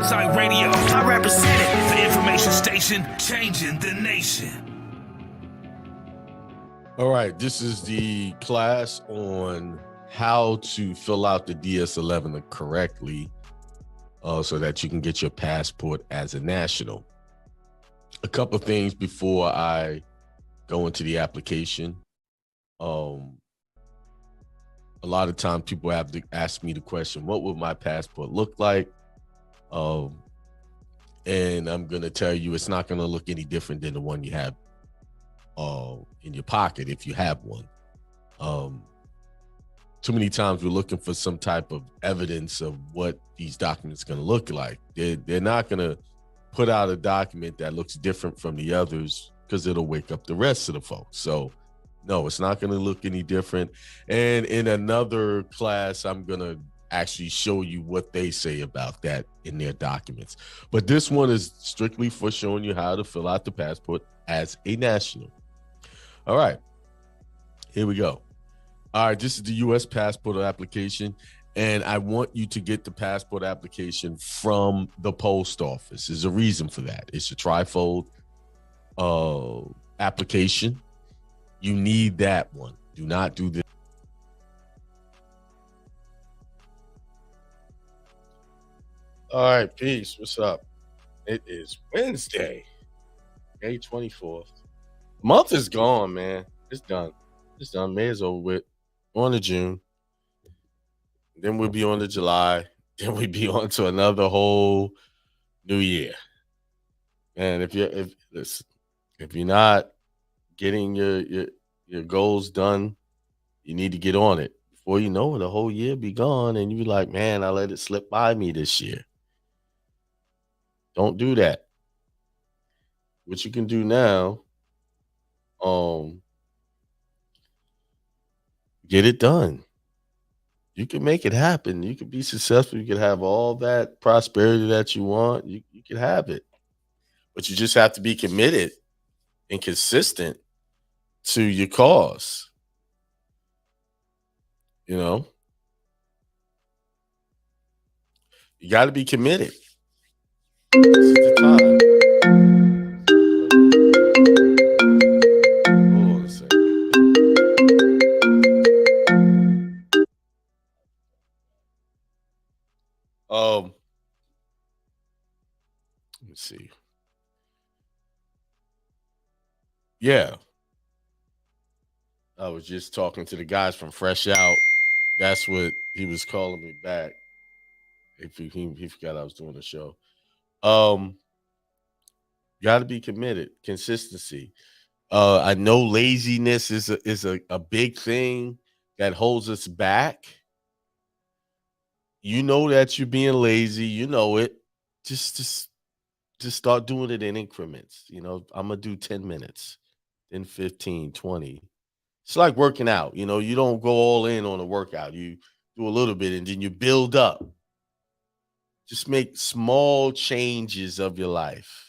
Side Radio. I represent it. The information station changing the nation. All right, this is the class on how to fill out the DS-11 correctly so that you can get your passport as a national. A couple of things before I go into the application. A lot of times people have to ask me the question, what would my passport look like? And I'm going to tell you it's not going to look any different than the one you have in your pocket if you have one. Too many times we're looking for some type of evidence of what these documents are going to look like. They're not going to put out a document that looks different from the others because it'll wake up the rest of the folks. So no, it's not going to look any different. And in another class, I'm going to actually show you what they say about that in their documents. But this one is strictly for showing you how to fill out the passport as a national. All right, here we go. All right, this is the U.S. passport application, and I want you to get the passport application from the post office. There's a reason for that. It's a trifold application. You need that one. Do not do this. All right, peace. What's up? It is Wednesday, May 24th. Month is gone, man. It's done. It's done. May is over with. On to June. Then we'll be on to July. Then we'll be on to another whole new year. And if you're not getting your goals done, you need to get on it. Before you know it, the whole year be gone, and you be like, man, I let it slip by me this year. Don't do that. What you can do now, get it done. You can make it happen. You can be successful. You can have all that prosperity that you want. You can have it. But you just have to be committed and consistent to your cause. You know? You got to be committed. This is the time. Hold on a second. Let me see. Yeah. I was just talking to the guys from Fresh Out. That's what he was calling me back. If he forgot I was doing the show. Got to be committed. Consistency. I know laziness is a big thing that holds us back. You know that you're being lazy. You know it. Just start doing it in increments. You know, I'm gonna do 10 minutes, then 15, 20. It's like working out. You know, you don't go all in on a workout. You do a little bit and then you build up. Just make small changes of your life.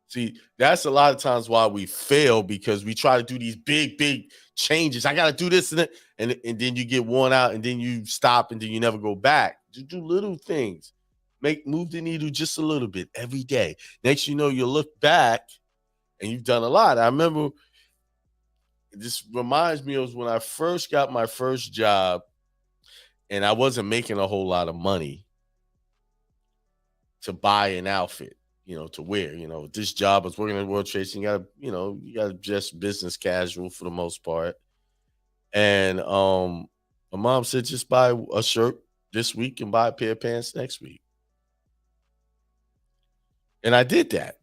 See, that's a lot of times why we fail, because we try to do these big changes. I got to do this and then you get worn out and then you stop and then you never go back. Just do little things. Move the needle just a little bit every day. Next, you know, you look back and you've done a lot. I remember, this reminds me of when I first got my first job and I wasn't making a whole lot of money to buy an outfit, you know, to wear. You know, this job, I was working at World Trade Center. You got to just business casual for the most part. And my mom said, just buy a shirt this week and buy a pair of pants next week. And I did that.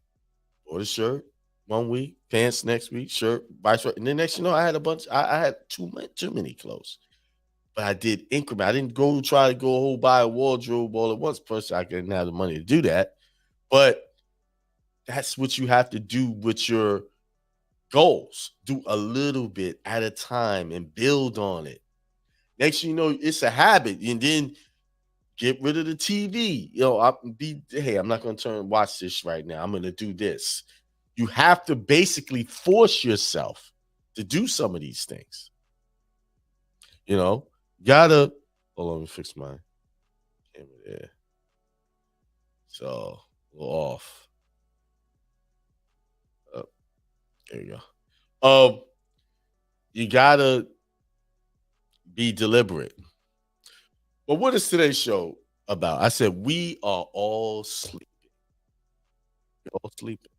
Bought a shirt 1 week, pants next week, shirt, vice versa. And then next, you know, I had a bunch. I had too many clothes. But I did increment. I didn't try to go buy a wardrobe all at once. First, I didn't have the money to do that. But that's what you have to do with your goals. Do a little bit at a time and build on it. Next thing you know, it's a habit. And then get rid of the TV. You know, I'm not going to watch this right now. I'm going to do this. You have to basically force yourself to do some of these things. You know, hold on, let me fix my camera there. So we're off. There you go. You gotta be deliberate. But what is today's show about? I said we are all sleeping. We're all sleeping.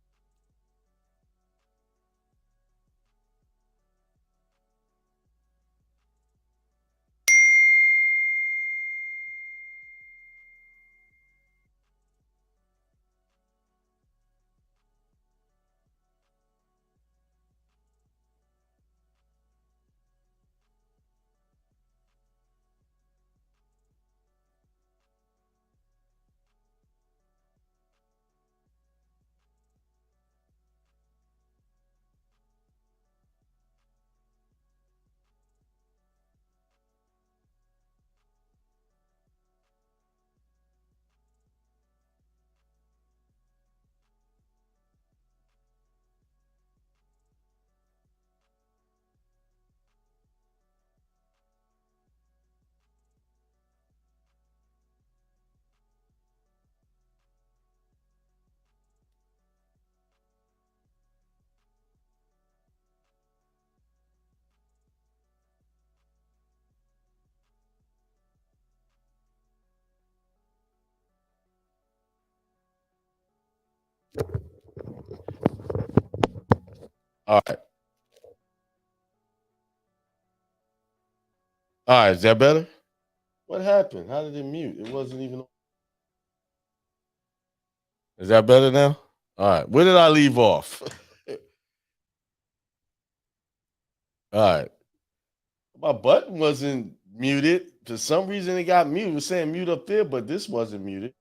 All right. All right. Is that better? What happened? How did it mute? It wasn't even. Is that better now? All right. Where did I leave off? All right. My button wasn't muted. For some reason, it got muted. It was saying mute up there, but this wasn't muted.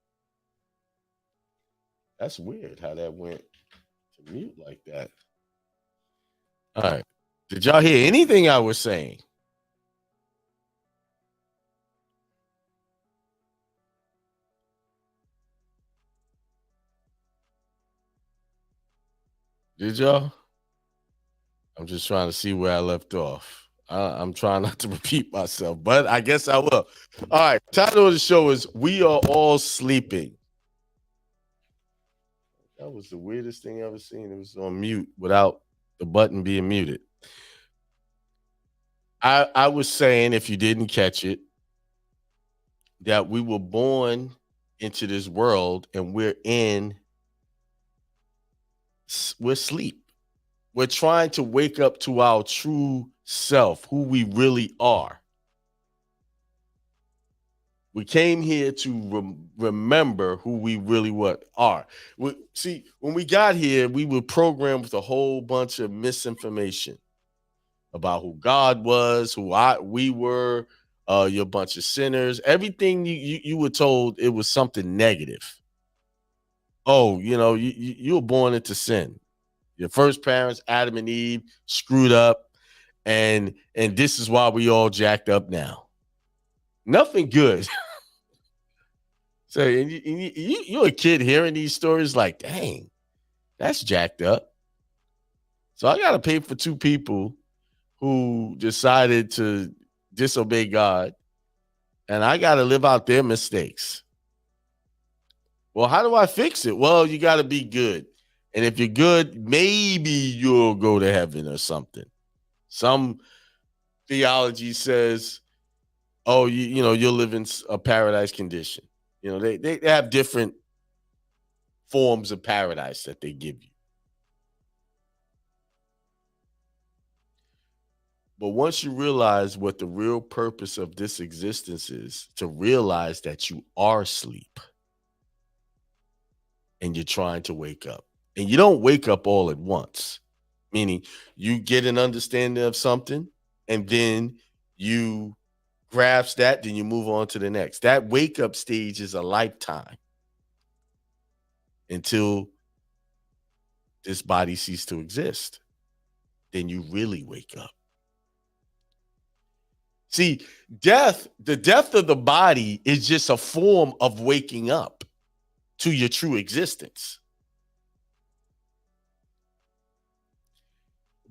That's weird how that went to mute like that. All right. Did y'all hear anything I was saying? Did y'all? I'm just trying to see where I left off. I'm trying not to repeat myself, but I guess I will. All right. Title of the show is We Are All Sleeping. That was the weirdest thing I ever seen. It was on mute without the button being muted. I was saying, if you didn't catch it, that we were born into this world and we're asleep. We're trying to wake up to our true self, who we really are. We came here to remember who we really are. See, when we got here, we were programmed with a whole bunch of misinformation about who God was, we were, you're a bunch of sinners. Everything you were told, it was something negative. Oh, you were born into sin. Your first parents, Adam and Eve, screwed up, and this is why we all jacked up now. Nothing good. So you're a kid hearing these stories like, dang, that's jacked up. So I got to pay for two people who decided to disobey God, and I got to live out their mistakes. Well, how do I fix it? Well, you got to be good. And if you're good, maybe you'll go to heaven or something. Some theology says, oh, you'll live in a paradise condition. They have different forms of paradise that they give you. But once you realize what the real purpose of this existence is, to realize that you are asleep and you're trying to wake up. And you don't wake up all at once, meaning you get an understanding of something and then you grasp that, then you move on to the next. That wake up stage is a lifetime until this body ceases to exist. Then you really wake up. See, the death of the body is just a form of waking up to your true existence.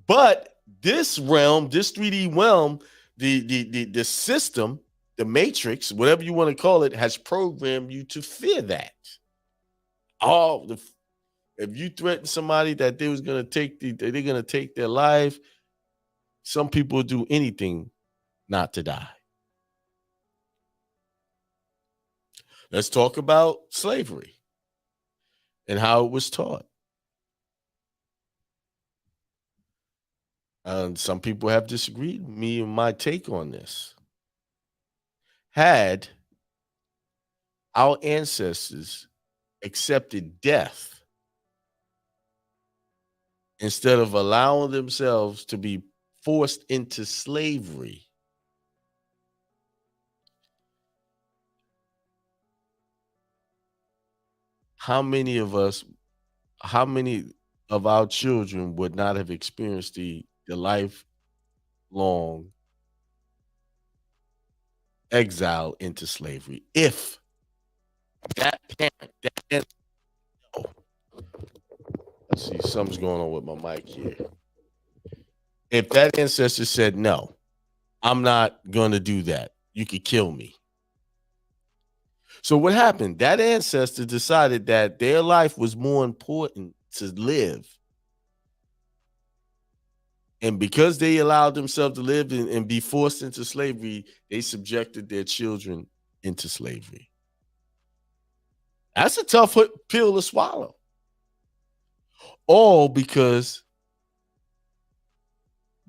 But this realm, this 3D realm, the system, the matrix, whatever you want to call it, has programmed you to fear that. all the if you threaten somebody that they was gonna take they're gonna take their life, some people will do anything not to die. Let's talk about slavery and how it was taught. And some people have disagreed with me and my take on this. Had our ancestors accepted death instead of allowing themselves to be forced into slavery, how many of our children would not have experienced the lifelong exile into slavery if that parent, oh, let's see, something's going on with my mic here. If that ancestor said, no, I'm not going to do that, you could kill me. So what happened? That ancestor decided that their life was more important to live. And because they allowed themselves to live and be forced into slavery, they subjected their children into slavery. That's a tough pill to swallow. All because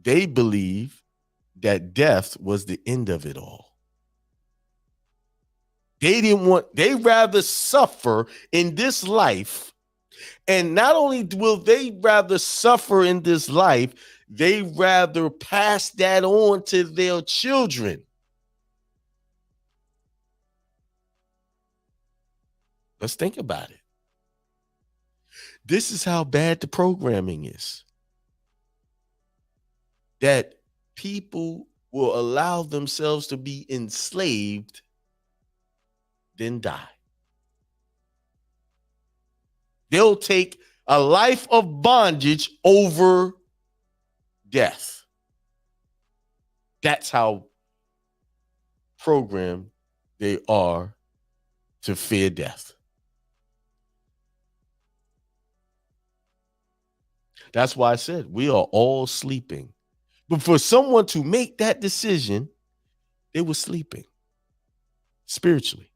they believe that death was the end of it all. They rather suffer in this life. And not only will they rather suffer in this life, they rather pass that on to their children. Let's think about it. This is how bad the programming is. That people will allow themselves to be enslaved, then die. They'll take a life of bondage over death. That's how programmed they are to fear death. That's why I said we are all sleeping. But for someone to make that decision, they were sleeping spiritually.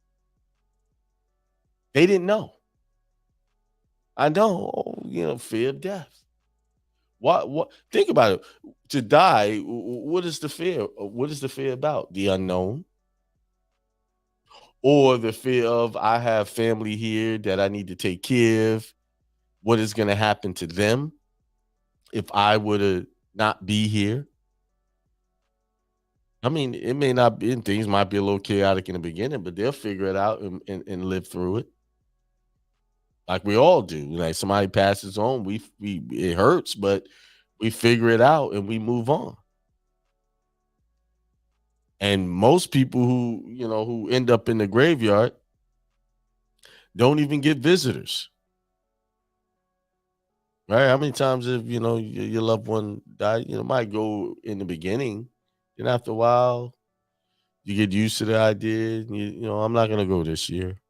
They didn't know. I know, fear of death. What? Think about it. To die, what is the fear? What is the fear about? The unknown? Or the fear of, I have family here that I need to take care of. What is going to happen to them if I were to not be here? I mean, it may not be, and things might be a little chaotic in the beginning, but they'll figure it out and live through it. Like we all do. Like somebody passes on, it hurts, but we figure it out and we move on. And most people who end up in the graveyard don't even get visitors. Right? How many times have your loved one died? Might go in the beginning, and after a while, you get used to the idea. I'm not gonna go this year.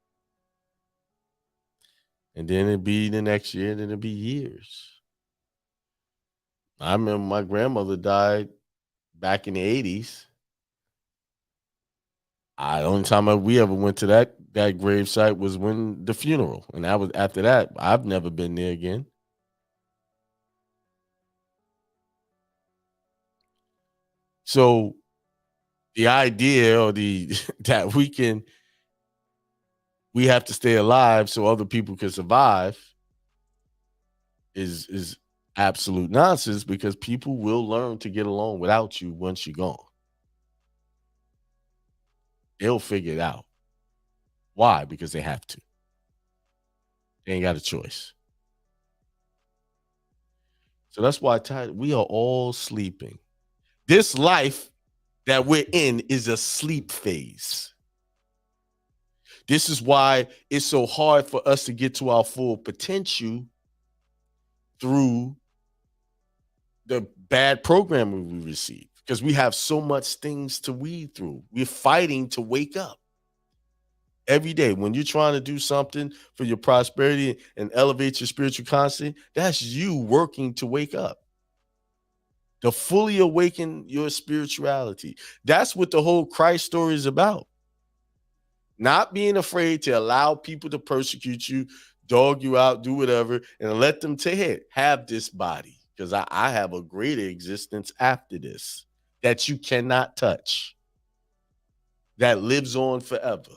And then it'd be the next year, and then it'd be years. I remember my grandmother died back in the 80s. The only time we ever went to that gravesite was when the funeral. And that was after that. I've never been there again. So the idea that we have to stay alive so other people can survive is absolute nonsense, because people will learn to get along without you once you're gone. They'll figure it out. Why? Because they have to. They ain't got a choice. So that's why we are all sleeping. This life that we're in is a sleep phase. This is why it's so hard for us to get to our full potential through the bad programming we receive, because we have so much things to weed through. We're fighting to wake up. Every day, when you're trying to do something for your prosperity and elevate your spiritual consciousness, that's you working to wake up, to fully awaken your spirituality. That's what the whole Christ story is about. Not being afraid to allow people to persecute you, dog you out, do whatever, and let them take it. Have this body, because I have a greater existence after this that you cannot touch, that lives on forever.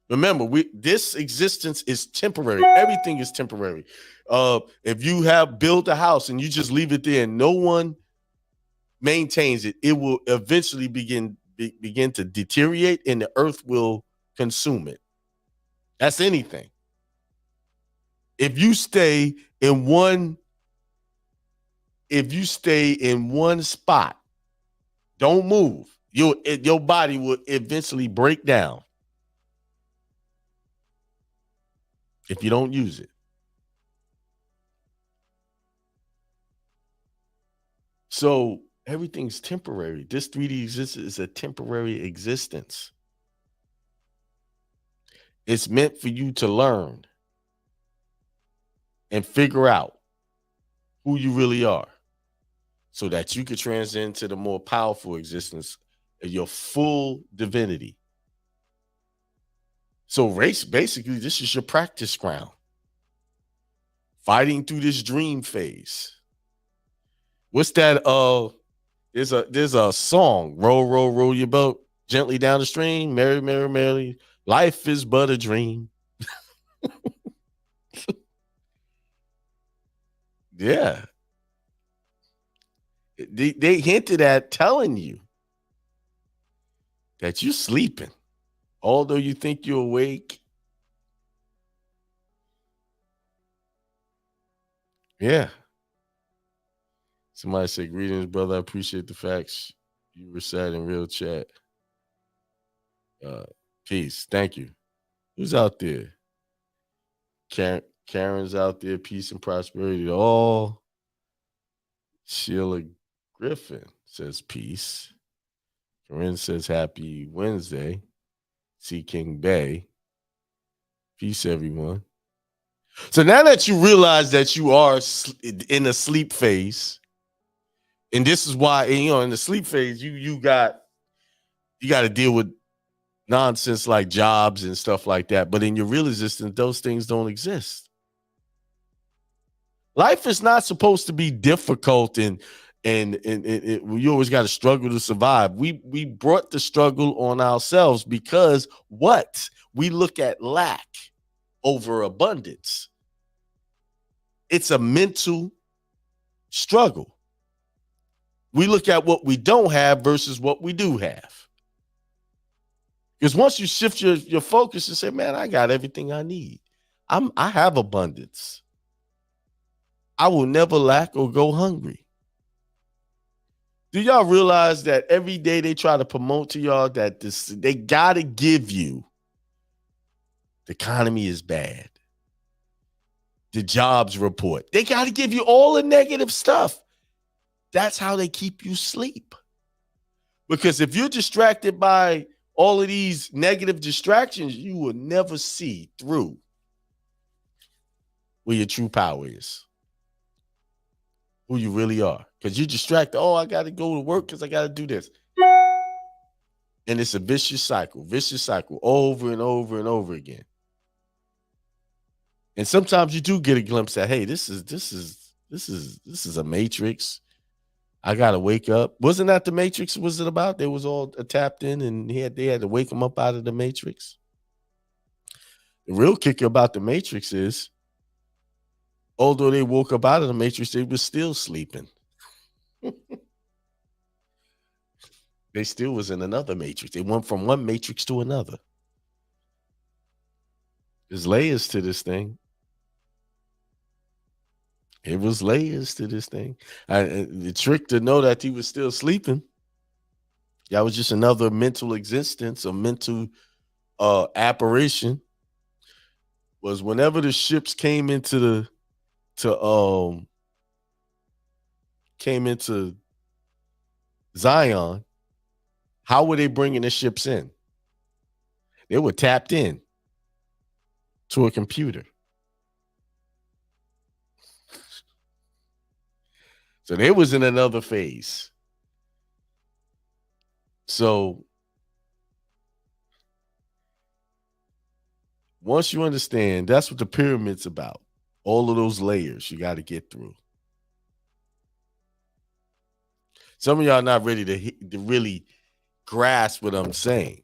Remember, this existence is temporary. Everything is temporary. If you have built a house and you just leave it there and no one maintains it, it will eventually begin to deteriorate and the earth will consume it. That's anything. If you stay in one spot, don't move, your body will eventually break down if you don't use it. So everything's temporary. This 3D existence is a temporary existence. It's meant for you to learn and figure out who you really are so that you can transcend to the more powerful existence of your full divinity. So race, basically, this is your practice ground. Fighting through this dream phase. What's that? There's a song, row, row, row your boat gently down the stream, merry, merry, merry. Life is but a dream. Yeah. They hinted at telling you that you're sleeping, although you think you're awake. Yeah. Somebody said, greetings, brother. I appreciate the facts you recite in real chat. Peace. Thank you. Who's out there? Karen's out there. Peace and prosperity to all. Sheila Griffin says peace. Corinne says happy Wednesday. C. King Bay. Peace, everyone. So now that you realize that you are in a sleep phase, and this is why, in the sleep phase, you got to deal with nonsense like jobs and stuff like that. But in your real existence, those things don't exist. Life is not supposed to be difficult and you always got to struggle to survive. We brought the struggle on ourselves because what? We look at lack over abundance. It's a mental struggle. We look at what we don't have versus what we do have. Because once you shift your focus and say, man, I got everything I need. I have abundance. I will never lack or go hungry. Do y'all realize that every day they try to promote to y'all that they got to give you the economy is bad, the jobs report. They got to give you all the negative stuff. That's how they keep you asleep. Because if you're distracted by all of these negative distractions, you will never see through where your true power is, who you really are. Because you're distracted. Oh, I got to go to work because I got to do this. And it's a vicious cycle over and over and over again. And sometimes you do get a glimpse that, hey, this is a matrix. I gotta wake up. Wasn't that the Matrix? Was it about? They was all tapped in, and they had to wake them up out of the Matrix. The real kicker about the Matrix is, although they woke up out of the Matrix, they were still sleeping. They still was in another Matrix. They went from one Matrix to another. There's layers to this thing. It was layers to this thing. The trick to know that he was still sleeping, that was just another mental existence, a mental apparition, was whenever the ships came into Zion, how were they bringing the ships in? They were tapped in to a computer. So they was in another phase. So once you understand, that's what the pyramid's about. All of those layers you got to get through. Some of y'all not ready to really grasp what I'm saying.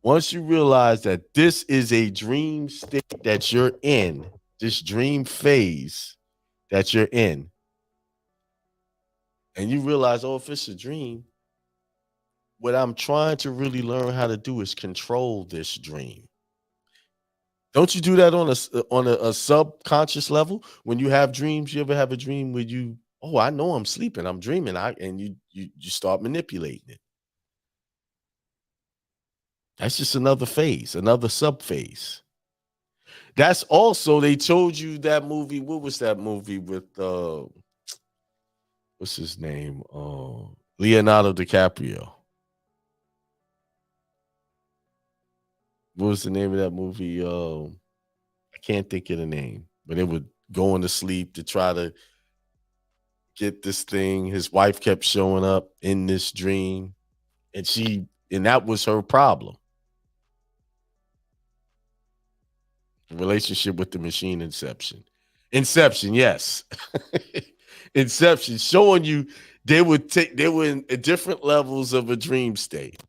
Once you realize that this is a dream state that you're in, this dream phase that you're in, and you realize, oh, if it's a dream, what I'm trying to really learn how to do is control this dream. Don't you do that on a subconscious level? When you have dreams, you ever have a dream where you, oh, I know I'm sleeping, I'm dreaming, and you start manipulating it. That's just another phase, another sub phase. That's also, they told you that movie. What was that movie with what's his name? Leonardo DiCaprio. What was the name of that movie? I can't think of the name, but it would going to sleep to try to get this thing. His wife kept showing up in this dream, and that was her problem. The relationship with the machine. Inception, yes. Inception, showing you they were in different levels of a dream state.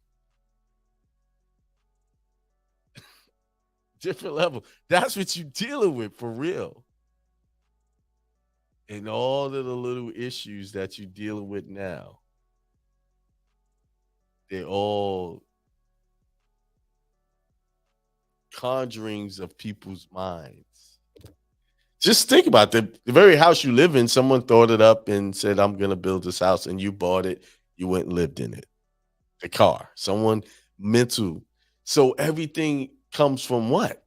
Different level. That's what you're dealing with for real. And all of the little issues that you're dealing with now, they're all conjurings of people's minds. Just think about the very house you live in. Someone thought it up and said, I'm going to build this house, and you bought it. You went and lived in it. The car, someone mental. So everything comes from what?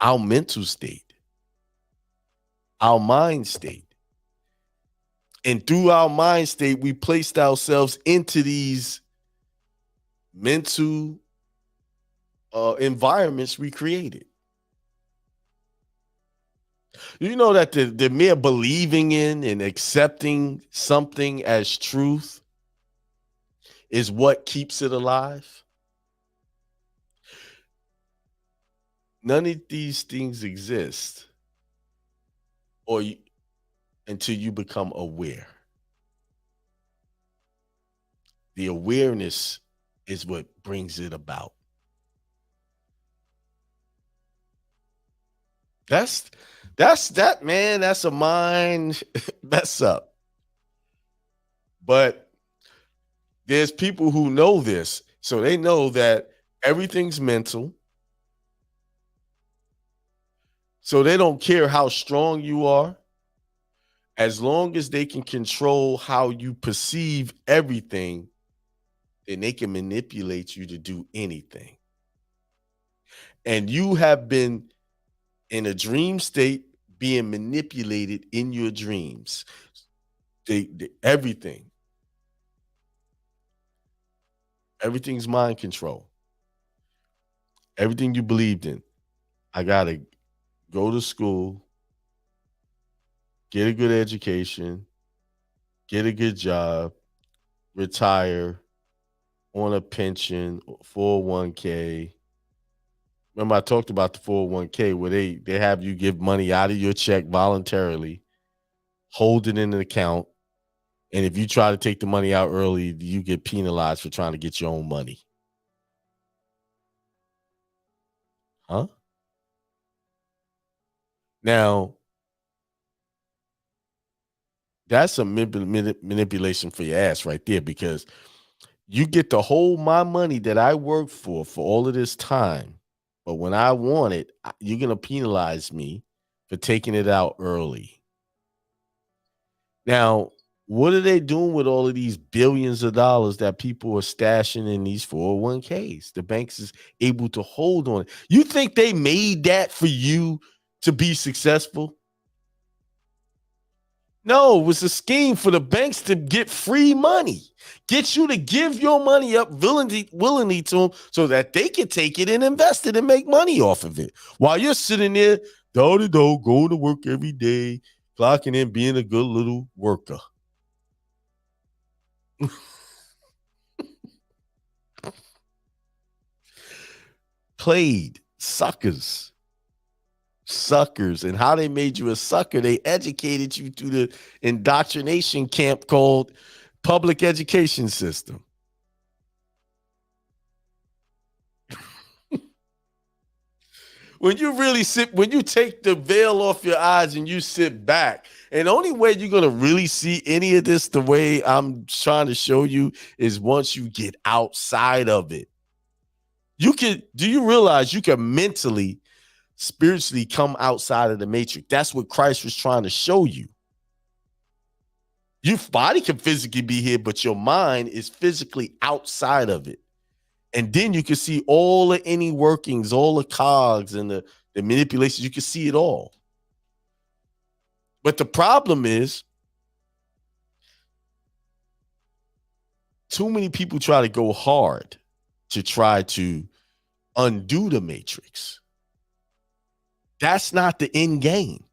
Our mental state, our mind state. And through our mind state, we placed ourselves into these mental environments we created. You know that the mere believing in and accepting something as truth is what keeps it alive? None of these things exist until you become aware. The awareness is what brings it about. That's that, man. That's a mind mess up. But there's people who know this, so they know that everything's mental. So they don't care how strong you are, as long as they can control how you perceive everything, then they can manipulate you to do anything. And you have been in a dream state being manipulated in your dreams. Everything's mind control. Everything you believed in. I got to go to school, get a good education, get a good job, retire on a pension, 401k. Remember, I talked about the 401k where they have you give money out of your check voluntarily, hold it in an account, and if you try to take the money out early, you get penalized for trying to get your own money. Huh? Now, that's a manipulation for your ass right there, because you get to hold my money that I worked for all of this time. But when I want it, you're going to penalize me for taking it out early. Now, what are they doing with all of these billions of dollars that people are stashing in these 401ks? The banks is able to hold on it. You think they made that for you to be successful? No, it was a scheme for the banks to get free money, get you to give your money up willingly to them so that they can take it and invest it and make money off of it. While you're sitting there, door to door, going to work every day, clocking in, being a good little worker. Played suckers. And how they made you a sucker, they educated you through the indoctrination camp called public education system. When you really when you take the veil off your eyes and you sit back, and the only way you're going to really see any of this the way I'm trying to show you is once you get outside of it. Do you realize you can mentally, spiritually come outside of the matrix? That's what Christ was trying to show you. Your body can physically be here, but your mind is physically outside of it. And then you can see all the inner workings, all the cogs and the manipulations. You can see it all. But the problem is, too many people try to go hard to try to undo the matrix. That's not the end game.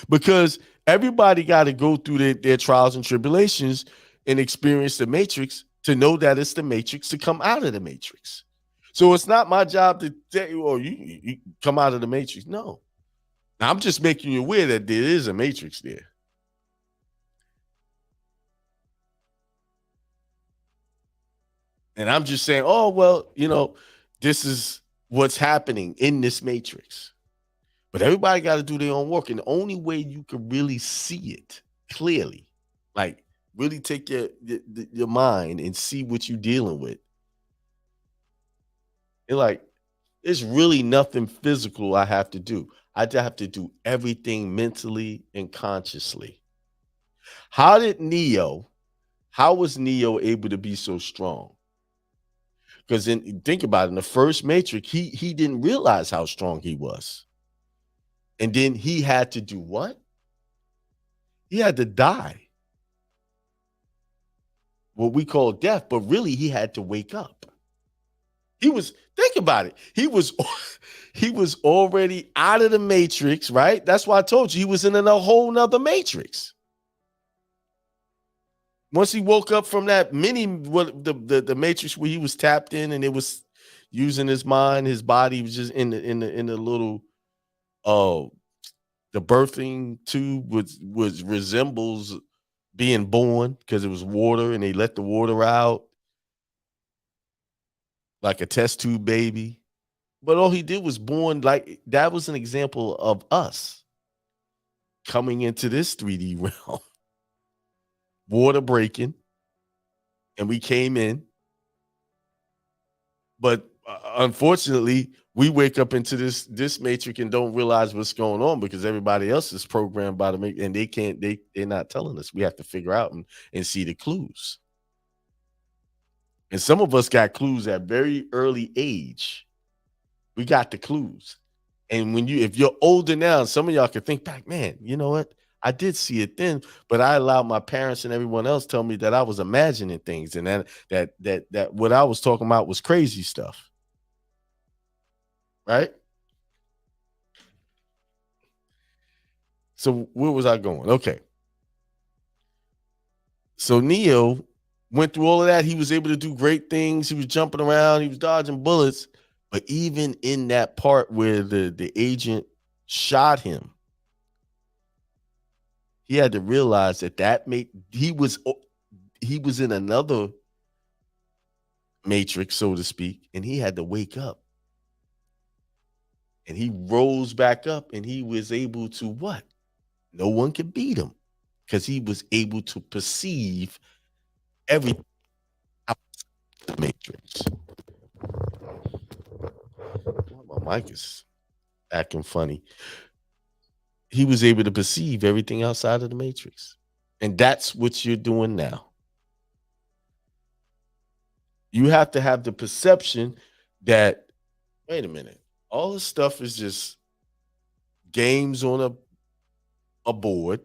Because everybody got to go through their trials and tribulations and experience the matrix to know that it's the matrix to come out of the matrix. So it's not my job to tell you, oh, you come out of the matrix. No. Now, I'm just making you aware that there is a matrix there. And I'm just saying, oh, well, this is what's happening in this matrix. But everybody got to do their own work. And the only way you can really see it clearly, like really take your mind and see what you're dealing with. And like, it's really nothing physical I have to do. I just have to do everything mentally and consciously. How was Neo able to be so strong? Because think about it, in the first Matrix, he didn't realize how strong he was. And then he had to do what? He had to die. What we call death, but really he had to wake up. Think about it. He was already out of the matrix, right? That's why I told you he was in a whole nother matrix. Once he woke up from that the matrix where he was tapped in and it was using his mind, his body was just in the little the birthing tube was resembles being born because it was water and they let the water out like a test tube baby. But all he did was born. Like that was an example of us coming into this 3D realm. Water breaking, and we came in. But unfortunately, we wake up into this matrix and don't realize what's going on because everybody else is programmed by the matrix, and they're not telling us. We have to figure out and see the clues. And some of us got clues at very early age. We got the clues. And if you're older now, some of y'all can think back, man, you know what? I did see it then, but I allowed my parents and everyone else tell me that I was imagining things and that what I was talking about was crazy stuff. Right? So where was I going? Okay. So Neo went through all of that. He was able to do great things. He was jumping around. He was dodging bullets. But even in that part where the agent shot him, he had to realize that he was in another matrix, so to speak, and he had to wake up. And he rose back up and he was able to what? No one could beat him because he was able to perceive everything out the matrix. My mic is acting funny. He was able to perceive everything outside of the matrix. And that's what you're doing now. You have to have the perception that, wait a minute, all this stuff is just games on aboard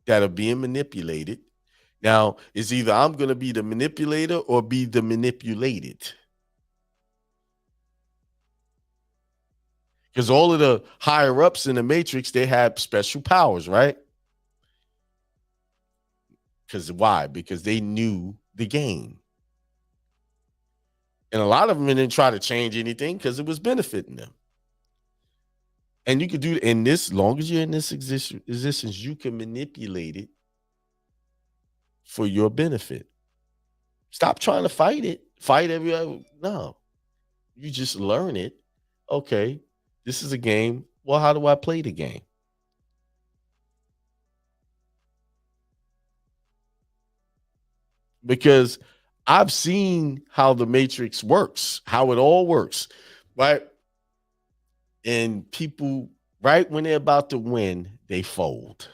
that are being manipulated. Now, it's either I'm going to be the manipulator or be the manipulated. Because all of the higher ups in the Matrix, they have special powers, right? Because why? Because they knew the game. And a lot of them didn't try to change anything because it was benefiting them. And you could do in this, long as you're in this existence, you can manipulate it for your benefit. Stop trying to fight it. Fight every other. No. You just learn it. Okay, this is a game. Well, how do I play the game? Because I've seen how the Matrix works, how it all works, right? And people, right when they're about to win, they fold.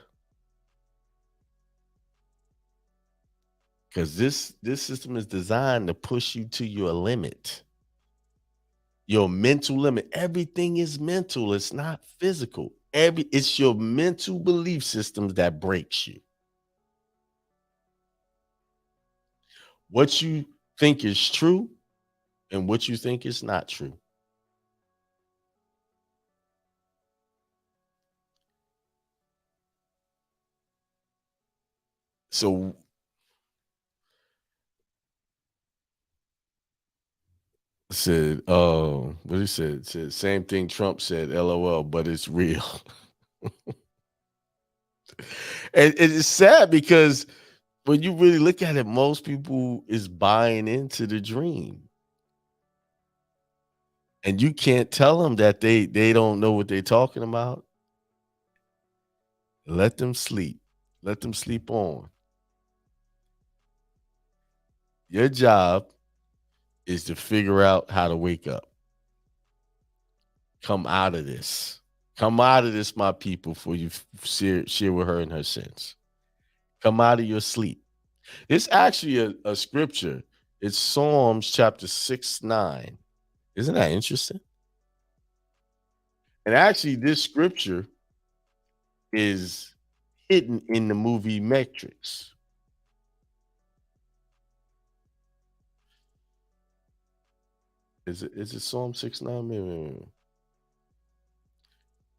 Because this system is designed to push you to your limit, your mental limit. Everything is mental, it's not physical. It's your mental belief systems that breaks you. What you think is true and what you think is not true. So said, what he said, same thing Trump said, LOL, but it's real. And it's sad because when you really look at it, most people is buying into the dream. And you can't tell them that they don't know what they're talking about. Let them sleep. Let them sleep on. Your job is to figure out how to wake up. Come out of this. Come out of this, my people, before you share with her in her sins. Come out of your sleep. It's actually a scripture. It's Psalms chapter 6:9. Isn't that interesting? And actually, this scripture is hidden in the movie Matrix. Is it Psalm 6:9? Maybe.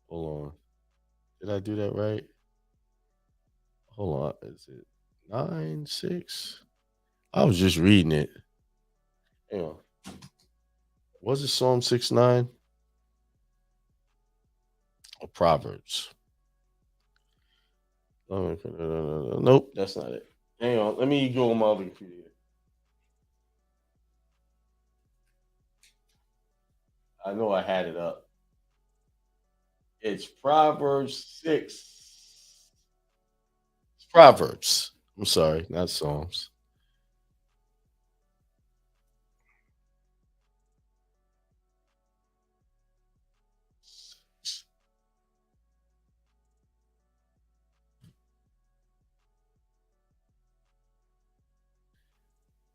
Hold on. Did I do that right? Hold on. Is it 9:6? I was just reading it. Hang on. Was it Psalm 6:9? Or Proverbs? Nope, that's not it. Hang on. Let me go on my other computer. I know I had it up. It's Proverbs 6. It's Proverbs. I'm sorry, not Psalms.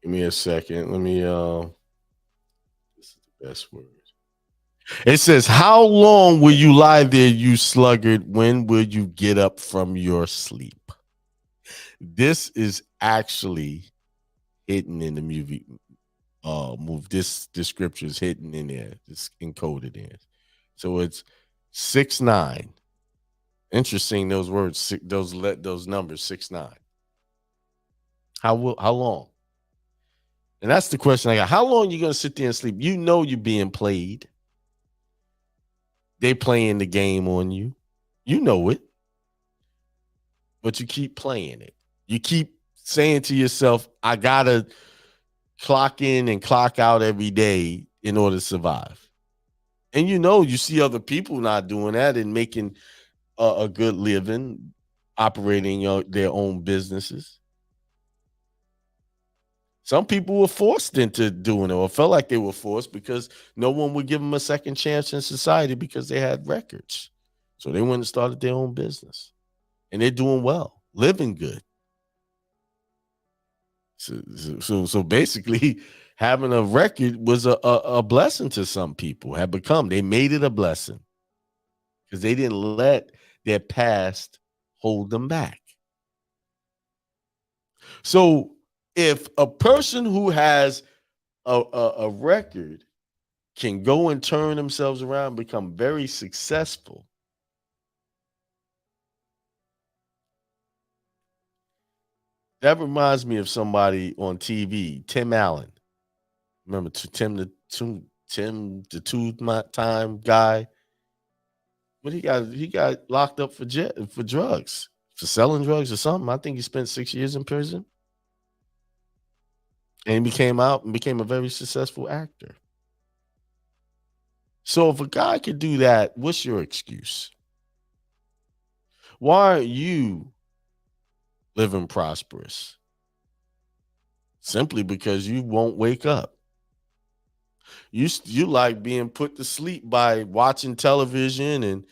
Give me a second. Let me this is the best word. It says, how long will you lie there, you sluggard? When will you get up from your sleep? This is actually hidden in the movie. This scripture is hidden in there. It's encoded in. So it's 6:9. Interesting, those words, those numbers, 6:9. How long? And that's the question I got. How long are you gonna sit there and sleep? You know you're being played. They playing the game on you. You know it. But you keep playing it. You keep saying to yourself, I gotta clock in and clock out every day in order to survive. And you see other people not doing that and making a good living, operating their own businesses. Some people were forced into doing it or felt like they were forced because no one would give them a second chance in society because they had records. So they went and started their own business. And they're doing well, living good. So basically, having a record was a blessing to some people. They made it a blessing because they didn't let their past hold them back. So if a person who has a record can go and turn themselves around, become very successful, that reminds me of somebody on TV, Tim Allen. Remember Tim the two-time guy? But he got locked up for drugs, for selling drugs or something. I think he spent 6 years in prison. And he came out and became a very successful actor. So if a guy could do that, what's your excuse? Why aren't you living prosperous? Simply because you won't wake up. You like being put to sleep by watching television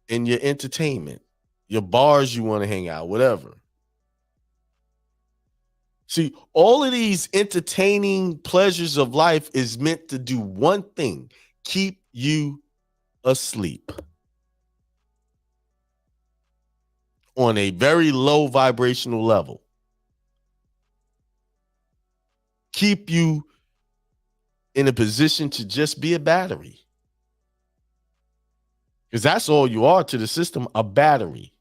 and your entertainment, your bars you want to hang out, whatever. See, all of these entertaining pleasures of life is meant to do one thing: keep you asleep on a very low vibrational level. Keep you in a position to just be a battery. Because that's all you are to the system, a battery.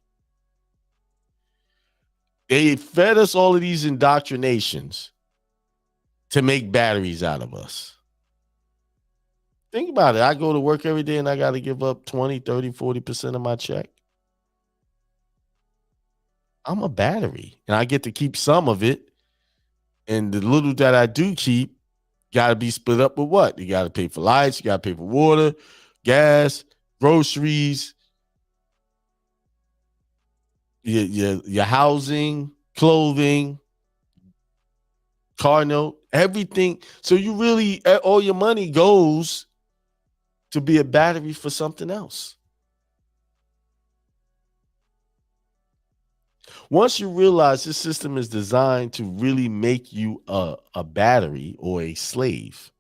They fed us all of these indoctrinations to make batteries out of us. Think about it. I go to work every day and I got to give up 20, 30, 40% of my check. I'm a battery and I get to keep some of it. And the little that I do keep got to be split up with what? You got to pay for lights, you got to pay for water, gas, groceries, your housing, clothing, car note, everything. So you really, all your money goes to be a battery for something else. Once you realize this system is designed to really make you a battery or a slave.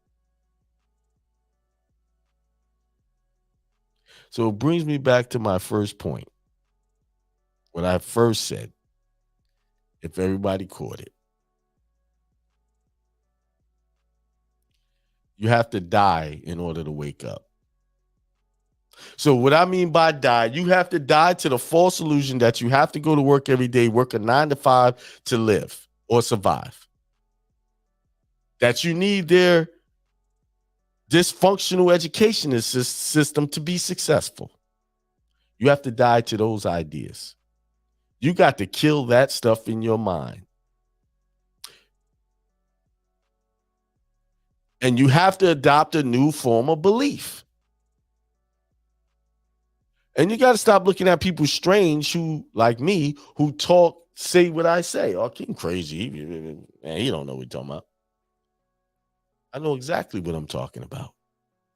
So it brings me back to my first point. When I first said, if everybody caught it, you have to die in order to wake up. So what I mean by die, you have to die to the false illusion that you have to go to work every day, work a 9 to 5 to live or survive. That you need their dysfunctional education system to be successful. You have to die to those ideas. You got to kill that stuff in your mind. And you have to adopt a new form of belief. And you got to stop looking at people strange who, like me, who say what I say. Oh, King crazy. Man, he don't know what he's talking about. I know exactly what I'm talking about.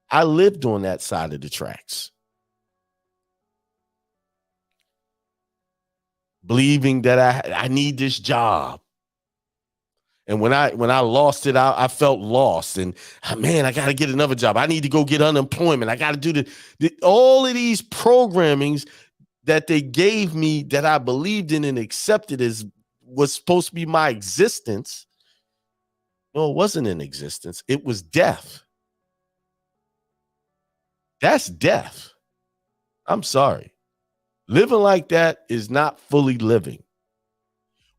I lived on that side of the tracks. Believing that I need this job. And when I lost it out, I felt lost. And man, I got to get another job. I need to go get unemployment. I got to do all of these programmings that they gave me that I believed in and accepted as was supposed to be my existence. No, it wasn't an existence. It was death. That's death. I'm sorry. Living like that is not fully living.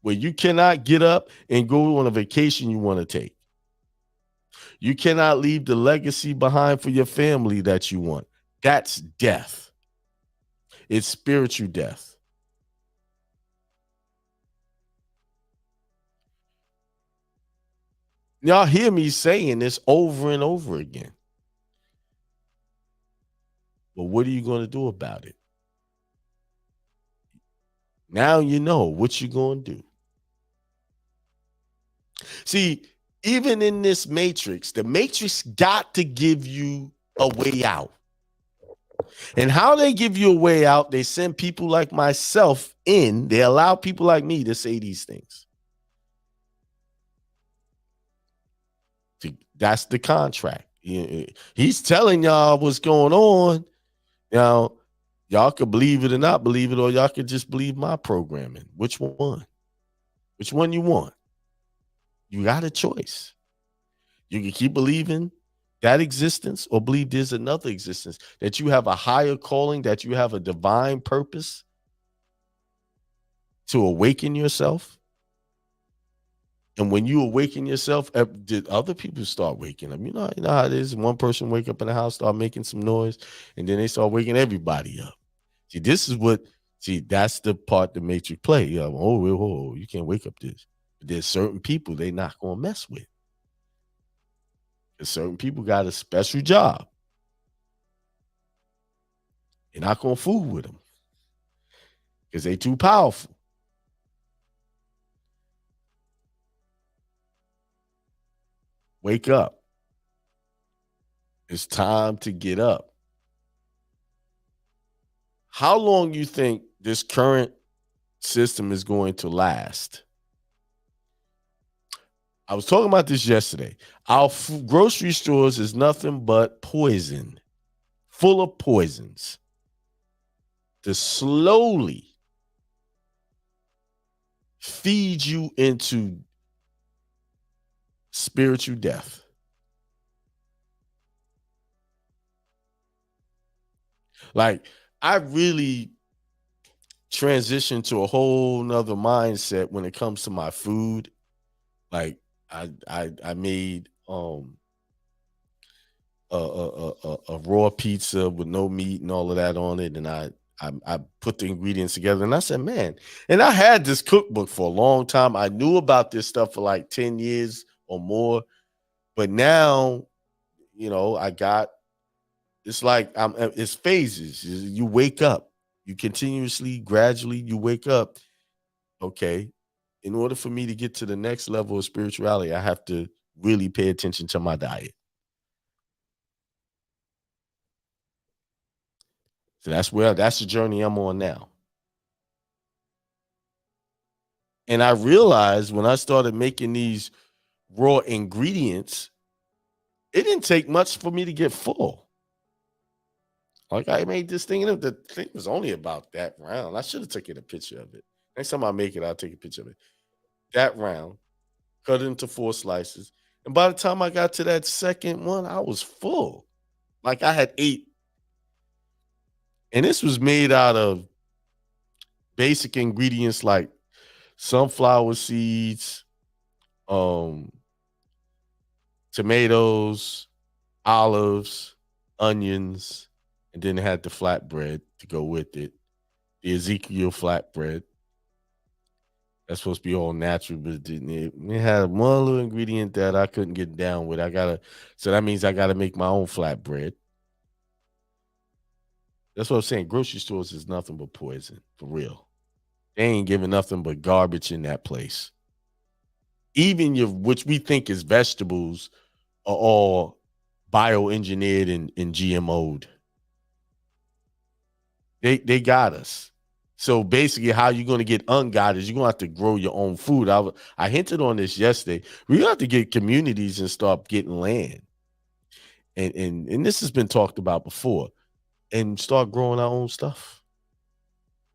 Where you cannot get up and go on a vacation you want to take. You cannot leave the legacy behind for your family that you want. That's death. It's spiritual death. Y'all hear me saying this over and over again. But what are you going to do about it? Now you know what you're going to do. See, even in this matrix, the matrix got to give you a way out. And how they give you a way out, they send people like myself in. They allow people like me to say these things. That's the contract. He's telling y'all what's going on. Now, Y'all could believe it or not believe it, or y'all could just believe my programming. Which one? Which one you want? You got a choice. You can keep believing that existence or believe there's another existence, that you have a higher calling, that you have a divine purpose to awaken yourself. And when you awaken yourself, did other people start waking up? You know how it is. One person wake up in the house, start making some noise, and then they start waking everybody up. That's the part the Matrix play. You can't wake up this. But there's certain people they not gonna mess with. Because certain people got a special job. They're not gonna fool with them because they too powerful. Wake up. It's time to get up. How long you think this current system is going to last? I was talking about this yesterday. Our grocery stores is nothing but poison, full of poisons to slowly feed you into spiritual death. Like, I really transitioned to a whole nother mindset when it comes to my food. Like, I made a raw pizza with no meat and all of that on it, and I put the ingredients together, and I said, man, and I had this cookbook for a long time. I knew about this stuff for like 10 years or more, but now, it's like it's phases. You wake up, you continuously, gradually, you wake up. Okay, in order for me to get to the next level of spirituality, I have to really pay attention to my diet. So that's the journey I'm on now. And I realized when I started making these raw ingredients, it didn't take much for me to get full. Like, I made this thing, and the thing was only about that round. I should have taken a picture of it. Next time I make it, I'll take a picture of it. That round, cut it into 4 slices. And by the time I got to that second one, I was full. Like, I had 8. And this was made out of basic ingredients like sunflower seeds, tomatoes, olives, onions, and then it had the flatbread to go with it. The Ezekiel flatbread. That's supposed to be all natural, but it didn't. It had one little ingredient that I couldn't get down with. So that means I gotta make my own flatbread. That's what I'm saying. Grocery stores is nothing but poison, for real. They ain't giving nothing but garbage in that place. Even which we think is vegetables are all bioengineered and GMO'd. They got us. So basically, how you're going to get ungot is you're going to have to grow your own food. I hinted on this yesterday. We have to get communities and start getting land. And this has been talked about before, and start growing our own stuff.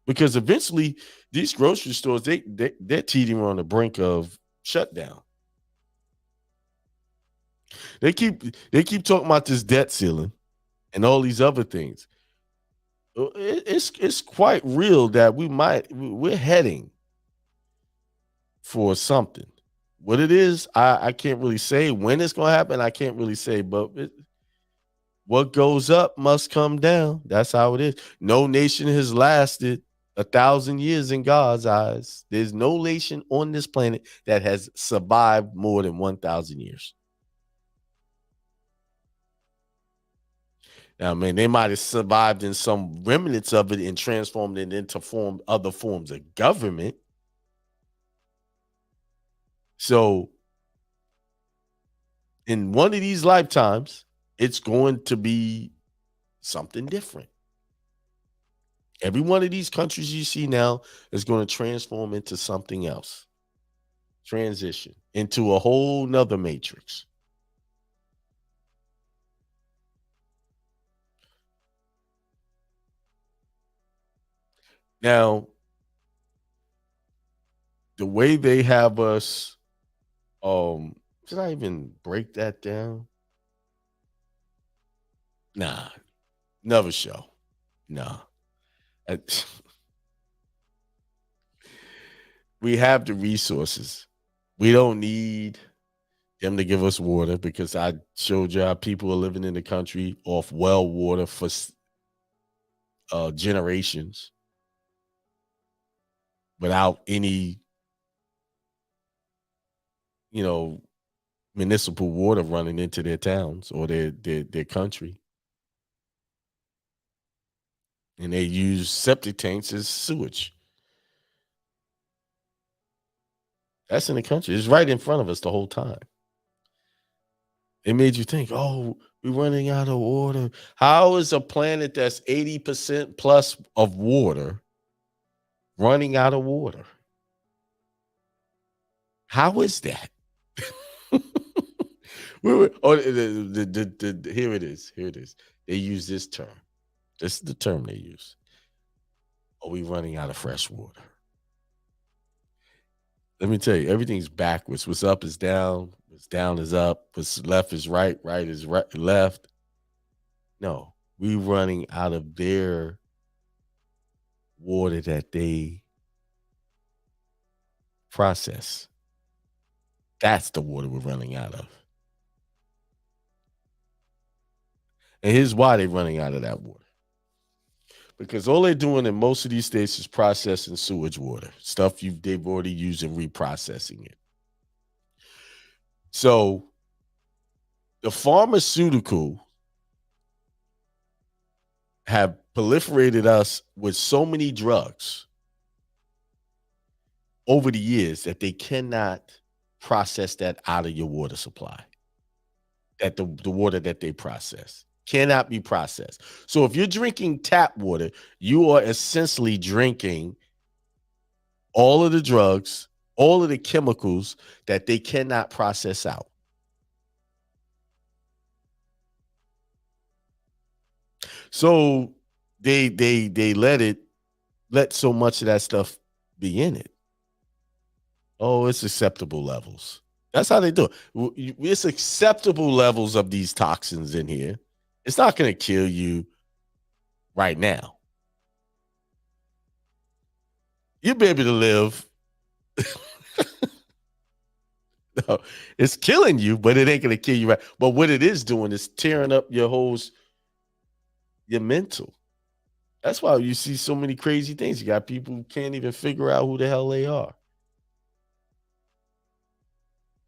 Because eventually, these grocery stores, they're teetering on the brink of shutdown. They keep talking about this debt ceiling and all these other things. It's quite real that we're heading for something. What it is, I can't really say. When it's going to happen, I can't really say. But what goes up must come down. That's how it is. No nation has lasted 1,000 years in God's eyes. There's no nation on this planet that has survived more than 1,000 years. Now, man, they might have survived in some remnants of it and transformed it into other forms of government. So, in one of these lifetimes, it's going to be something different. Every one of these countries you see now is going to transform into something else. Transition into a whole nother matrix. Now, the way they have us, did I even break that down? Nah, never show. Nah. Uh, we have the resources. We don't need them to give us water because I showed you how people are living in the country off well water for generations without any, you know, municipal water running into their towns or their country. And they use septic tanks as sewage. That's in the country. It's right in front of us the whole time. It made you think, oh, we're running out of water. How is a planet that's 80% plus of water running out of water? How is that? Here it is. Here it is. They use this term. This is the term they use. Are we running out of fresh water? Let me tell you, everything's backwards. What's up is down. What's down is up. What's left is right. Right is right. Left. No, we running out of their water that they process. That's the water we're running out of. And here's why they're running out of that water. Because all they're doing in most of these states is processing sewage water, stuff they've already used and reprocessing it. So the pharmaceutical have proliferated us with so many drugs over the years that they cannot process that out of your water supply. That the water that they process cannot be processed. So if you're drinking tap water, you are essentially drinking all of the drugs, all of the chemicals that they cannot process out. So they let so much of that stuff be in it. Oh, it's acceptable levels. That's how they do it. It's acceptable levels of these toxins in here. It's not going to kill you right now. You'll be able to live. No, it's killing you, but it ain't going to kill you right. But what it is doing is tearing up your mental. That's why you see so many crazy things. You got people who can't even figure out who the hell they are.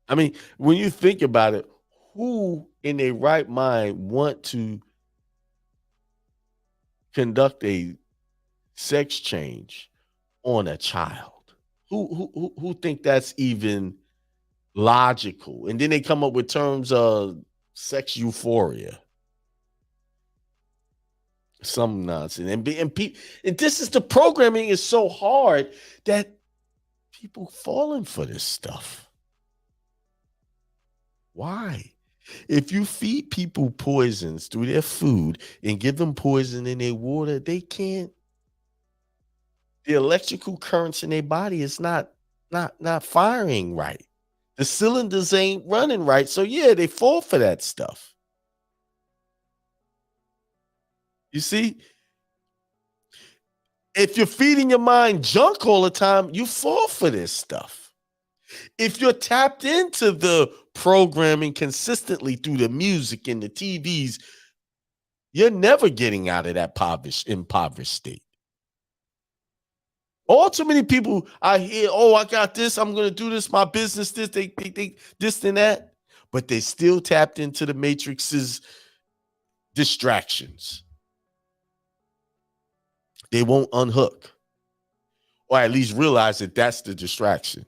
I mean, when you think about it, who in their right mind want to conduct a sex change on a child? Who think that's even logical? And then they come up with terms of sex euphoria, some nonsense, and this is the programming is so hard that people falling for this stuff. Why? If you feed people poisons through their food and give them poison in their water, they can't. The electrical currents in their body is not firing right. The cylinders ain't running right. So yeah, they fall for that stuff. You see, if you're feeding your mind junk all the time, you fall for this stuff. If you're tapped into the programming consistently through the music and the TVs, you're never getting out of that impoverished state. All too many people I hear, oh, I got this, I'm gonna do this, my business, this, they this and that, but they still tapped into the matrix's distractions. They won't unhook, or at least realize that that's the distraction,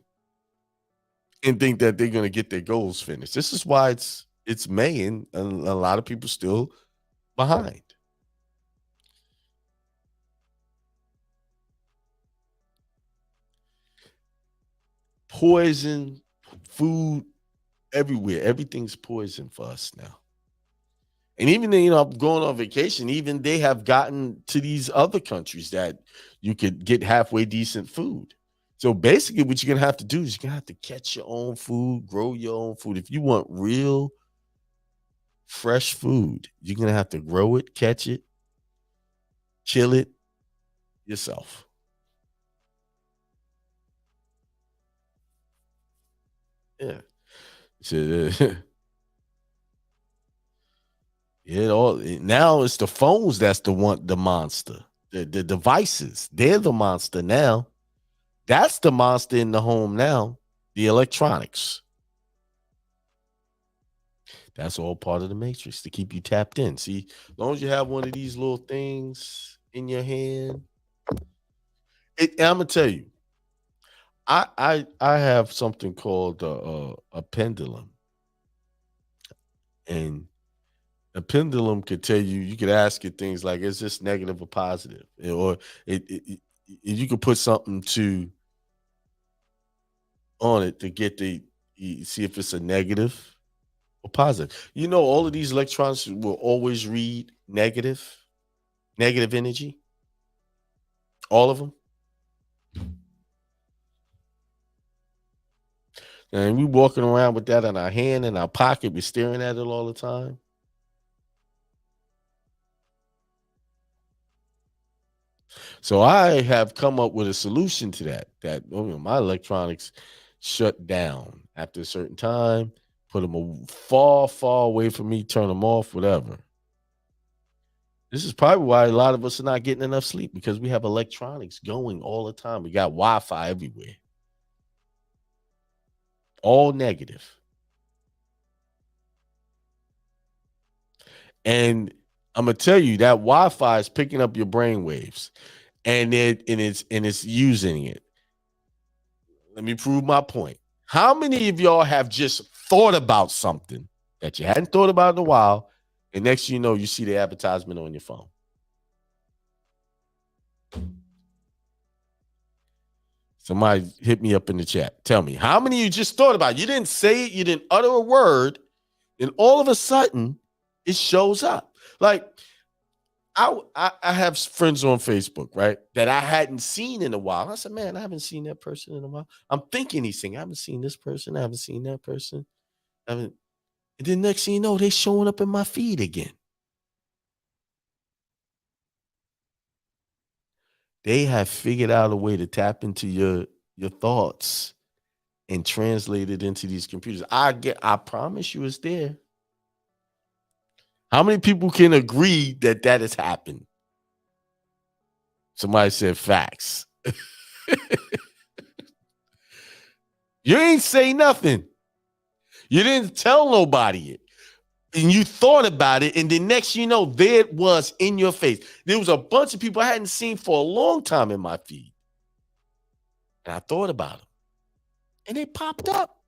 and think that they're gonna get their goals finished. This is why it's May and a lot of people still behind. Poison, food everywhere. Everything's poison for us now. And even then, I'm going on vacation. Even they have gotten to these other countries that you could get halfway decent food. So basically, what you're gonna have to do is you're gonna have to catch your own food, grow your own food. If you want real fresh food, you're gonna have to grow it, catch it, kill it yourself. Yeah. So, now it's the phones that's the monster. The devices, they're the monster now. That's the monster in the home now. The electronics. That's all part of the matrix to keep you tapped in. See, as long as you have one of these little things in your hand, I'm gonna tell you, I have something called a pendulum, and a pendulum could tell you. You could ask it things like, "Is this negative or positive?" Or you could put something to on it to get see if it's a negative or positive. All of these electrons will always read negative energy. All of them. And we walking around with that in our hand, in our pocket. We're staring at it all the time. So I have come up with a solution to that. My electronics shut down after a certain time. Put them far, far away from me. Turn them off. Whatever. This is probably why a lot of us are not getting enough sleep, because we have electronics going all the time. We got Wi-Fi everywhere. All negative. And I'm gonna tell you that Wi-Fi is picking up your brain waves, and it's using it. Let me prove my point. How many of y'all have just thought about something that you hadn't thought about in a while, and next thing you know, you see the advertisement on your phone? Somebody hit me up in the chat. Tell me, how many of you just thought about it? You didn't say it, you didn't utter a word, and all of a sudden it shows up. Like, I have friends on Facebook, right, that I hadn't seen in a while. I said, man, I haven't seen that person in a while. I'm thinking he's saying, I haven't seen this person. I haven't seen that person. And then next thing you know, they showing up in my feed again. They have figured out a way to tap into your thoughts and translate it into these computers. I promise you it's there. How many people can agree that has happened? Somebody said facts. You ain't say nothing. You didn't tell nobody it. And you thought about it, and the next you know, there it was in your face. There was a bunch of people I hadn't seen for a long time in my feed. And I thought about them. And they popped up.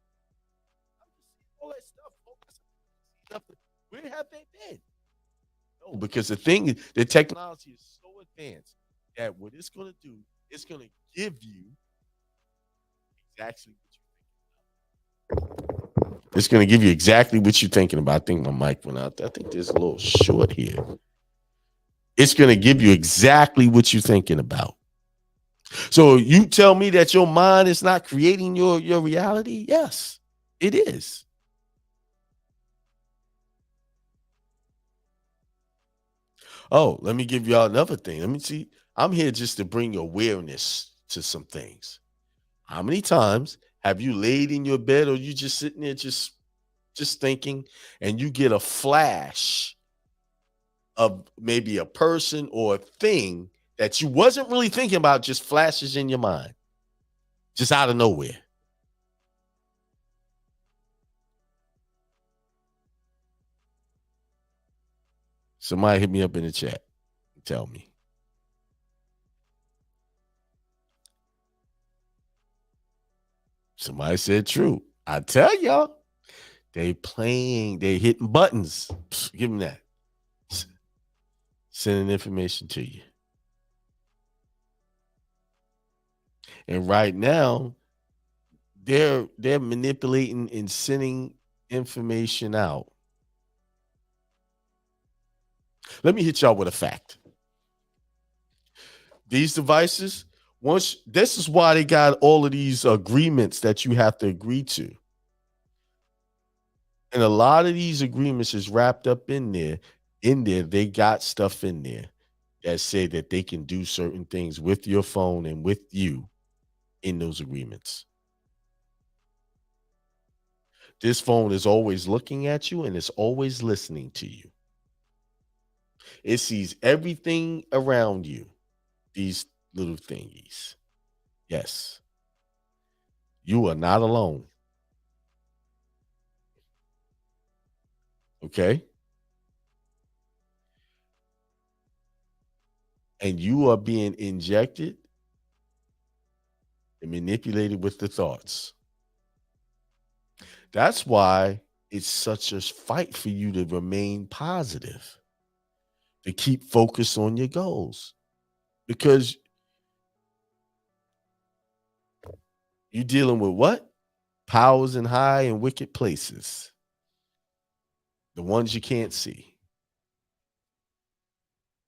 All that stuff. Where have they been? No, because the technology is so advanced that what it's going to do, it's going to give you exactly what you think. It's going to give you exactly what you're thinking about. I think my mic went out. I think there's a little short here. It's going to give you exactly what you're thinking about. So you tell me that your mind is not creating your reality? Yes, it is. Oh, let me give y'all another thing. Let me see. I'm here just to bring awareness to some things. How many times have you laid in your bed, or you just sitting there just thinking, and you get a flash of maybe a person or a thing that you wasn't really thinking about, just flashes in your mind, just out of nowhere? Somebody hit me up in the chat and tell me. Somebody said true. I tell y'all, they hitting buttons. Give them that. Sending information to you. And right now, they're manipulating and sending information out Let me hit y'all with a fact. These devices, once this is why they got all of these agreements that you have to agree to. And a lot of these agreements is wrapped up in there. In there, they got stuff in there that say that they can do certain things with your phone and with you in those agreements. This phone is always looking at you and it's always listening to you. It sees everything around you, these little thingies. Yes, you are not alone. Okay. And you are being injected and manipulated with the thoughts. That's why it's such a fight for you to remain positive, to keep focused on your goals, because you're dealing with what? Powers in high and wicked places, the ones you can't see.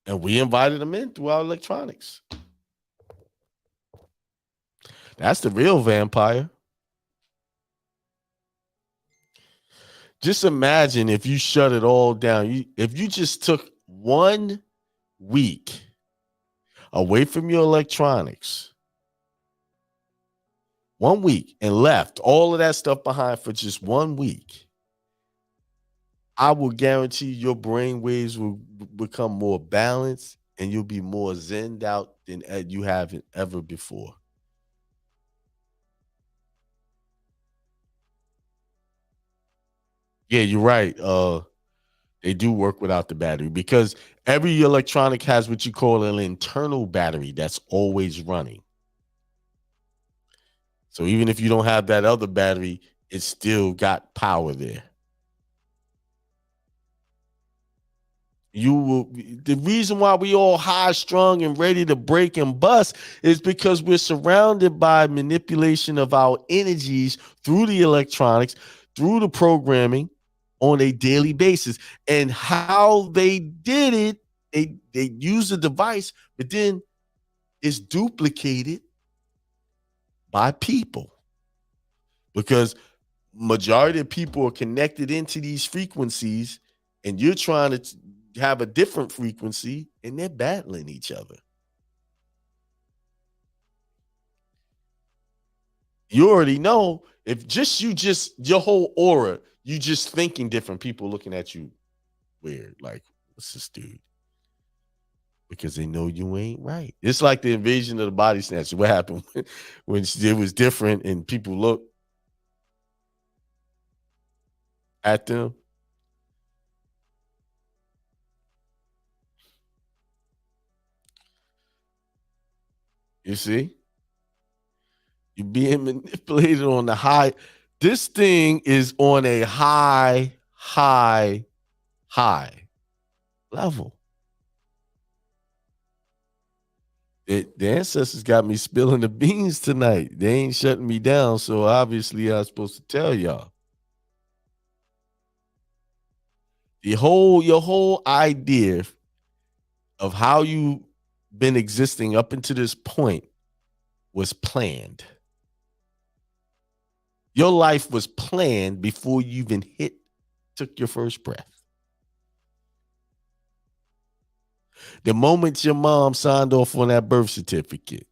And we invited them in through our electronics. That's the real vampire. Just imagine if you shut it all down. If you just took 1 week away from your electronics, 1 week, and left all of that stuff behind for just 1 week, I will guarantee your brain waves will become more balanced and you'll be more zenned out than you haven't ever before. Yeah, you're right. They do work without the battery because every electronic has what you call an internal battery that's always running. So even if you don't have that other battery, it's still got power there. The reason why we all high strung and ready to break and bust is because we're surrounded by manipulation of our energies through the electronics, through the programming on a daily basis. And how they did it, they use the device, but then it's duplicated by people, because majority of people are connected into these frequencies, and you're trying to have a different frequency, and they're battling each other. You already know, if your whole aura, you just thinking different, people looking at you weird, like, what's this dude? Because they know you ain't right. It's like the invasion of the body snatchers. What happened when it was different and people look at them? You see? You're being manipulated on the high. This thing is on a high level. The ancestors got me spilling the beans tonight. They ain't shutting me down, so obviously I'm supposed to tell y'all. Your whole idea of how you been existing up until this point was planned. Your life was planned before you even took your first breath. The moment your mom signed off on that birth certificate,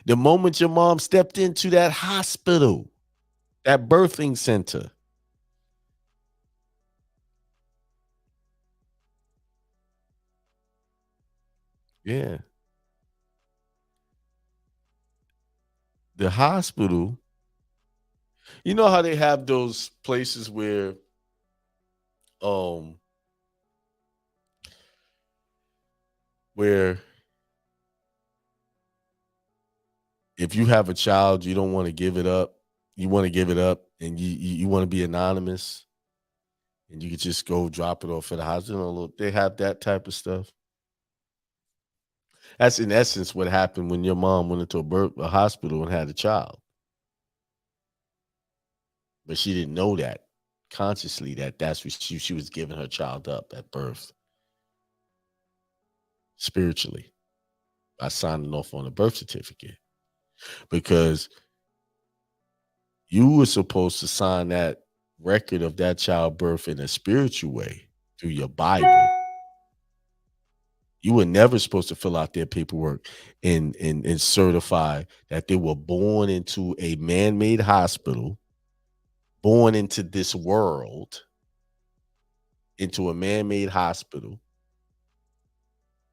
the moment your mom stepped into that hospital, that birthing center, yeah, the hospital, you know how they have those places um where if you have a child, you don't want to give it up. You want to give it up, and you want to be anonymous, and you could just go drop it off at the hospital. They have that type of stuff. That's in essence what happened when your mom went into a hospital and had a child, but she didn't know that consciously, that's what she was giving her child up at birth. spiritually by signing off on a birth certificate, because you were supposed to sign that record of that childbirth in a spiritual way through your Bible. You were never supposed to fill out their paperwork and certify that they were born into a man-made hospital, born into this world, into a man-made hospital,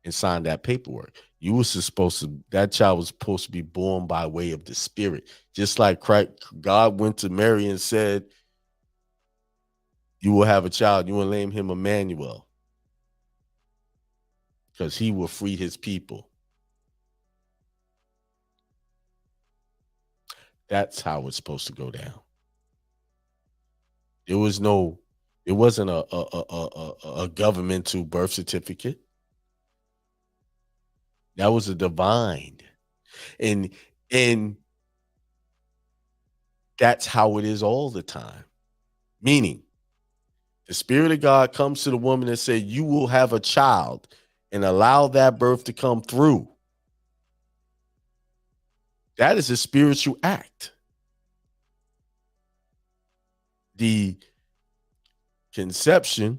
and sign that paperwork. You were supposed to, that child was supposed to be born by way of the Spirit. Just like Christ, God went to Mary and said, you will have a child, you will name him Emmanuel, because he will free his people. That's how it's supposed to go down. It wasn't a governmental birth certificate. That was a divine. And that's how it is all the time. Meaning, the Spirit of God comes to the woman and says, you will have a child, and allow that birth to come through. That is a spiritual act. The conception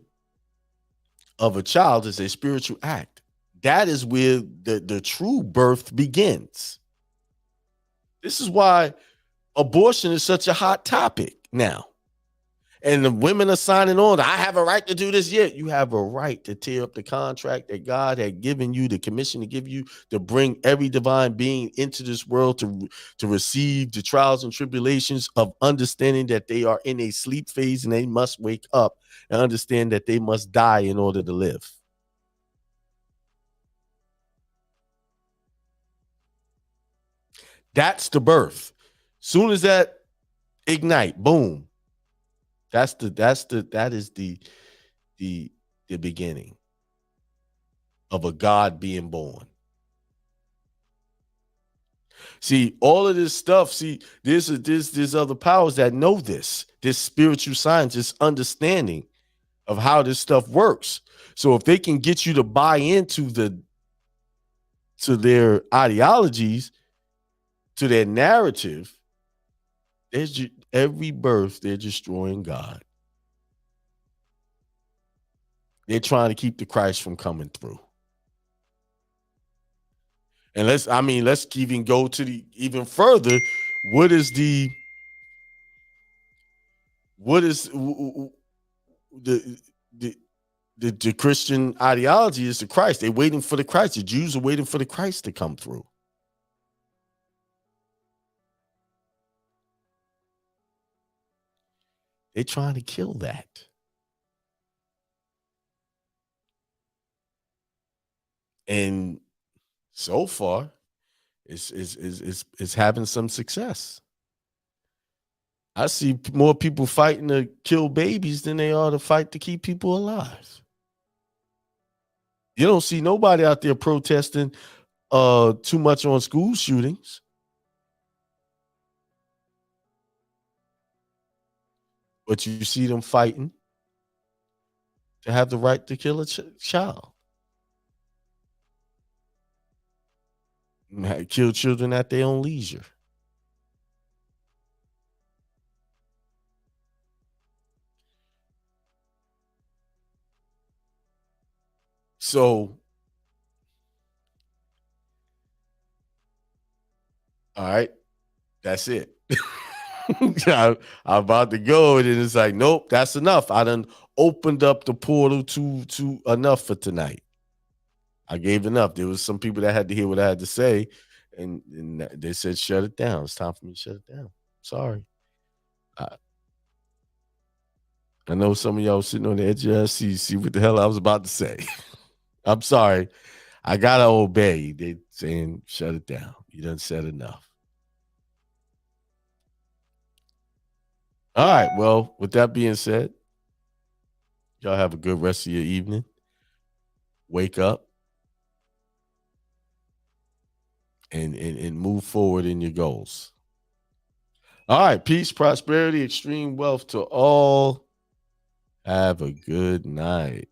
of a child is a spiritual act. That is where the true birth begins. This is why abortion is such a hot topic now. And the women are signing on, I have a right to do this. Yeah, you have a right to tear up the contract that God had given you, the commission to give you, to bring every divine being into this world to receive the trials and tribulations of understanding that they are in a sleep phase and they must wake up and understand that they must die in order to live. That's the birth. Soon as that ignite, boom. That is the beginning of a God being born. See, all of this stuff, there's other powers that know this spiritual science, this understanding of how this stuff works. So if they can get you to buy into to their ideologies, to their narrative, every birth, they're destroying God. They're trying to keep the Christ from coming through. And let's even go to even further. What is the Christian ideology is the Christ. They're waiting for the Christ. The Jews are waiting for the Christ to come through. They're trying to kill that. And so far, it's having some success. I see more people fighting to kill babies than they are to fight to keep people alive. You don't see nobody out there protesting too much on school shootings. But you see them fighting to have the right to kill a child. Kill children at their own leisure. So, all right, that's it. I'm about to go, and it's like, nope, that's enough. I done opened up the portal to enough for tonight. I gave enough. There was some people that had to hear what I had to say, and they said, shut it down. It's time for me to shut it down. Sorry. I know some of y'all sitting on the edge of your seat, see what the hell I was about to say. I'm sorry. I got to obey. They saying, shut it down. You done said enough. All right. Well, with that being said, y'all have a good rest of your evening. Wake up and move forward in your goals. All right. Peace, prosperity, extreme wealth to all. Have a good night.